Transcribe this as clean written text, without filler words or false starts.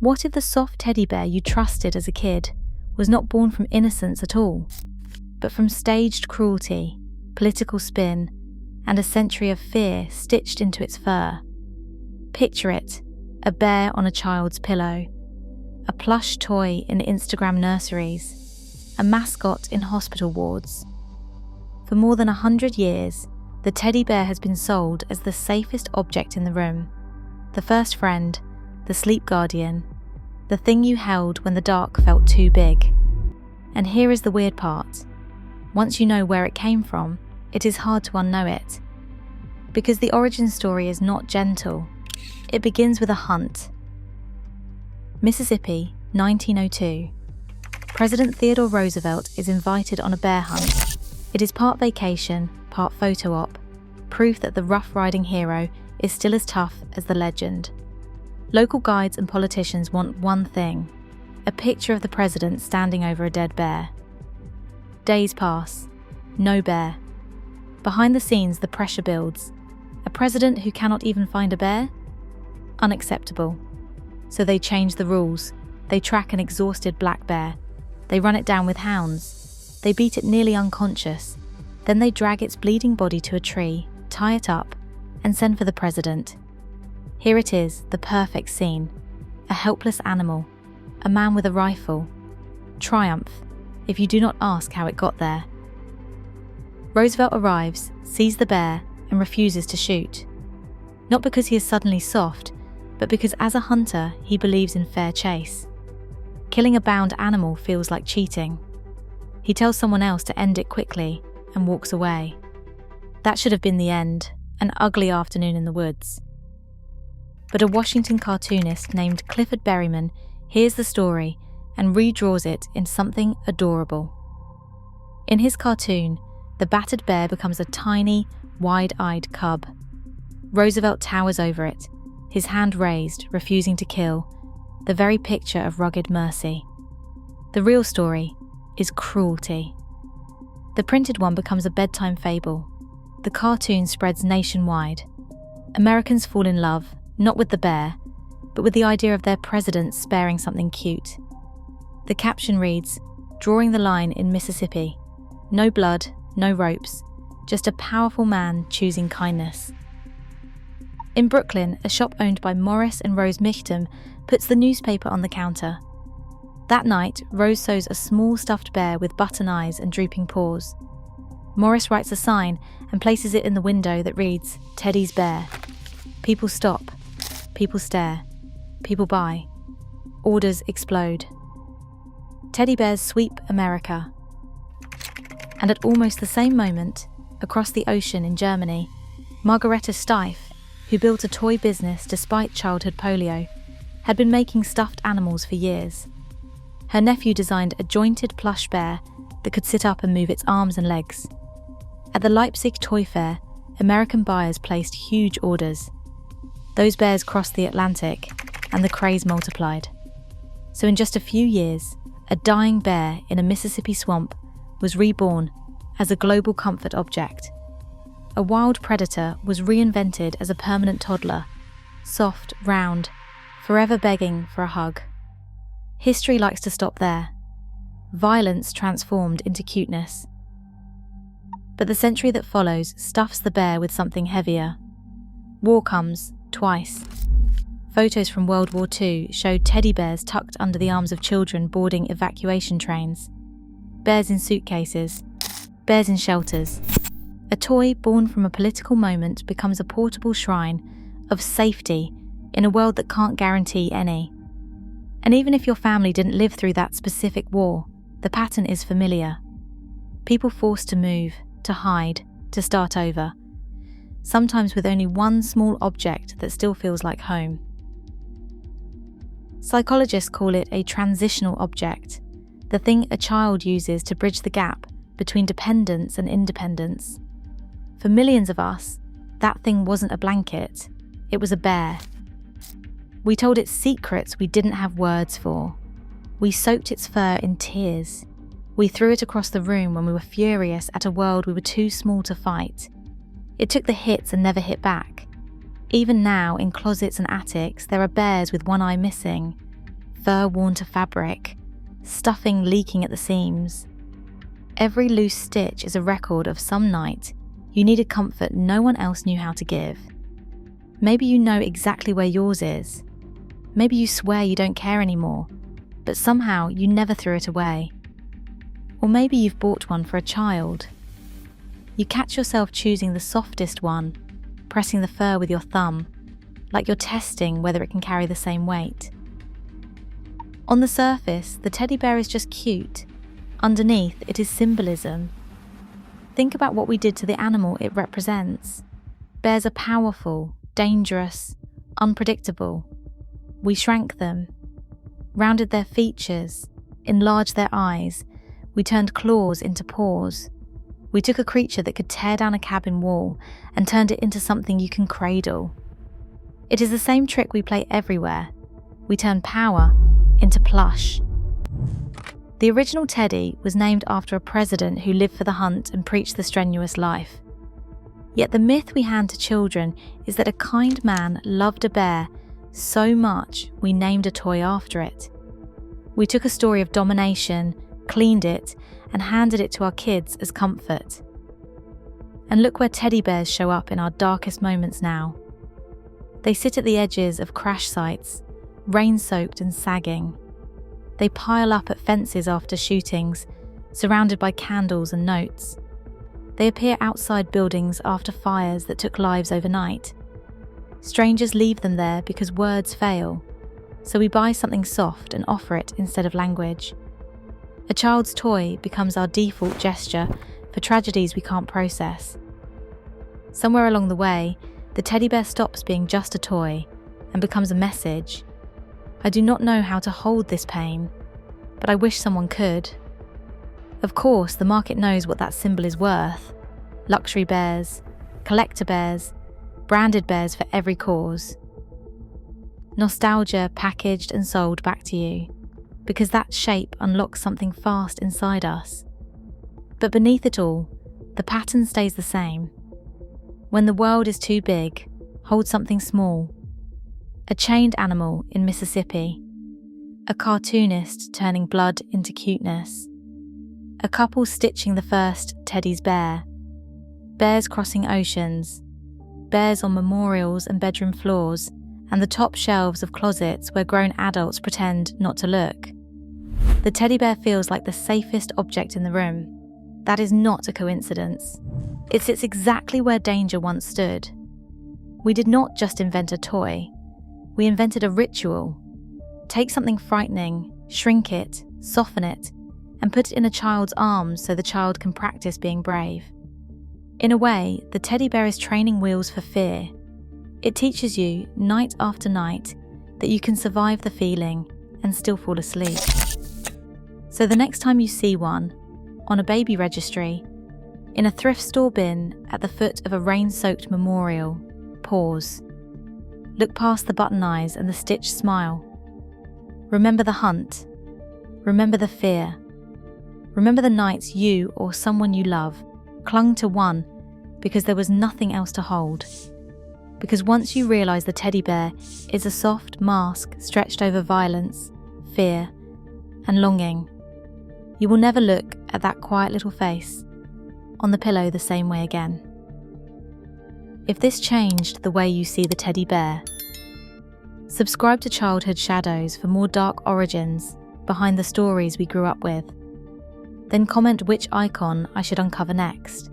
What if the soft teddy bear you trusted as a kid was not born from innocence at all, but from staged cruelty, political spin, and a century of fear stitched into its fur? Picture it, a bear on a child's pillow, a plush toy in Instagram nurseries, a mascot in hospital wards. For more than 100 years, the teddy bear has been sold as the safest object in the room, the first friend, the sleep guardian, the thing you held when the dark felt too big. And here is the weird part. Once you know where it came from, it is hard to unknow it. Because the origin story is not gentle. It begins with a hunt. Mississippi, 1902. President Theodore Roosevelt is invited on a bear hunt. It is part vacation, part photo op, proof that the rough-riding hero is still as tough as the legend. Local guides and politicians want one thing: a picture of the president standing over a dead bear. Days pass. No bear. Behind the scenes, the pressure builds. A president who cannot even find a bear? Unacceptable. So they change the rules. They track an exhausted black bear. They run it down with hounds. They beat it nearly unconscious. Then they drag its bleeding body to a tree, tie it up, and send for the president. Here it is, the perfect scene. A helpless animal, a man with a rifle. Triumph, if you do not ask how it got there. Roosevelt arrives, sees the bear, and refuses to shoot. Not because he is suddenly soft, but because as a hunter, he believes in fair chase. Killing a bound animal feels like cheating. He tells someone else to end it quickly and walks away. That should have been the end, an ugly afternoon in the woods. But a Washington cartoonist named Clifford Berryman hears the story and redraws it in something adorable. In his cartoon, the battered bear becomes a tiny, wide-eyed cub. Roosevelt towers over it, his hand raised, refusing to kill, the very picture of rugged mercy. The real story is cruelty. The printed one becomes a bedtime fable. The cartoon spreads nationwide. Americans fall in love, not with the bear, but with the idea of their president sparing something cute. The caption reads, "Drawing the line in Mississippi. No blood, no ropes, just a powerful man choosing kindness." In Brooklyn, a shop owned by Morris and Rose Michtam puts the newspaper on the counter. That night, Rose sews a small stuffed bear with button eyes and drooping paws. Morris writes a sign and places it in the window that reads, "Teddy's Bear." People stop. People stare. People buy. Orders explode. Teddy bears sweep America. And at almost the same moment, across the ocean in Germany, Margareta Steiff, who built a toy business despite childhood polio, had been making stuffed animals for years. Her nephew designed a jointed plush bear that could sit up and move its arms and legs. At the Leipzig Toy Fair, American buyers placed huge orders. Those bears crossed the Atlantic, and the craze multiplied. So in just a few years, a dying bear in a Mississippi swamp was reborn as a global comfort object. A wild predator was reinvented as a permanent toddler, soft, round, forever begging for a hug. History likes to stop there. Violence transformed into cuteness. But the century that follows stuffs the bear with something heavier. War comes, twice. Photos from World War II showed teddy bears tucked under the arms of children boarding evacuation trains. Bears in suitcases. Bears in shelters. A toy born from a political moment becomes a portable shrine of safety in a world that can't guarantee any. And even if your family didn't live through that specific war, the pattern is familiar. People forced to move, to hide, to start over. Sometimes with only one small object that still feels like home. Psychologists call it a transitional object, the thing a child uses to bridge the gap between dependence and independence. For millions of us, that thing wasn't a blanket, it was a bear. We told it secrets we didn't have words for. We soaked its fur in tears. We threw it across the room when we were furious at a world we were too small to fight. It took the hits and never hit back. Even now, in closets and attics, there are bears with one eye missing, fur worn to fabric, stuffing leaking at the seams. Every loose stitch is a record of some night you needed comfort no one else knew how to give. Maybe you know exactly where yours is. Maybe you swear you don't care anymore, but somehow you never threw it away. Or maybe you've bought one for a child. You catch yourself choosing the softest one, pressing the fur with your thumb, like you're testing whether it can carry the same weight. On the surface, the teddy bear is just cute. Underneath, it is symbolism. Think about what we did to the animal it represents. Bears are powerful, dangerous, unpredictable. We shrank them, rounded their features, enlarged their eyes. We turned claws into paws. We took a creature that could tear down a cabin wall and turned it into something you can cradle. It is the same trick we play everywhere. We turn power into plush. The original teddy was named after a president who lived for the hunt and preached the strenuous life. Yet the myth we hand to children is that a kind man loved a bear so much we named a toy after it. We took a story of domination, cleaned it, and handed it to our kids as comfort. And look where teddy bears show up in our darkest moments now. They sit at the edges of crash sites, rain-soaked and sagging. They pile up at fences after shootings, surrounded by candles and notes. They appear outside buildings after fires that took lives overnight. Strangers leave them there because words fail, so we buy something soft and offer it instead of language. A child's toy becomes our default gesture for tragedies we can't process. Somewhere along the way, the teddy bear stops being just a toy and becomes a message. I do not know how to hold this pain, but I wish someone could. Of course, the market knows what that symbol is worth. Luxury bears, collector bears, branded bears for every cause. Nostalgia packaged and sold back to you, because that shape unlocks something fast inside us. But beneath it all, the pattern stays the same. When the world is too big, hold something small. A chained animal in Mississippi. A cartoonist turning blood into cuteness. A couple stitching the first Teddy's bear. Bears crossing oceans. Bears on memorials and bedroom floors, and the top shelves of closets where grown adults pretend not to look. The teddy bear feels like the safest object in the room. That is not a coincidence. It sits exactly where danger once stood. We did not just invent a toy. We invented a ritual. Take something frightening, shrink it, soften it, and put it in a child's arms so the child can practice being brave. In a way, the teddy bear is training wheels for fear. It teaches you, night after night, that you can survive the feeling and still fall asleep. So the next time you see one, on a baby registry, in a thrift store bin at the foot of a rain-soaked memorial, pause. Look past the button eyes and the stitched smile. Remember the hunt. Remember the fear. Remember the nights you or someone you love clung to one because there was nothing else to hold. Because once you realise the teddy bear is a soft mask stretched over violence, fear, and longing, you will never look at that quiet little face on the pillow the same way again. If this changed the way you see the teddy bear, subscribe to Childhood Shadows for more dark origins behind the stories we grew up with. Then comment which icon I should uncover next.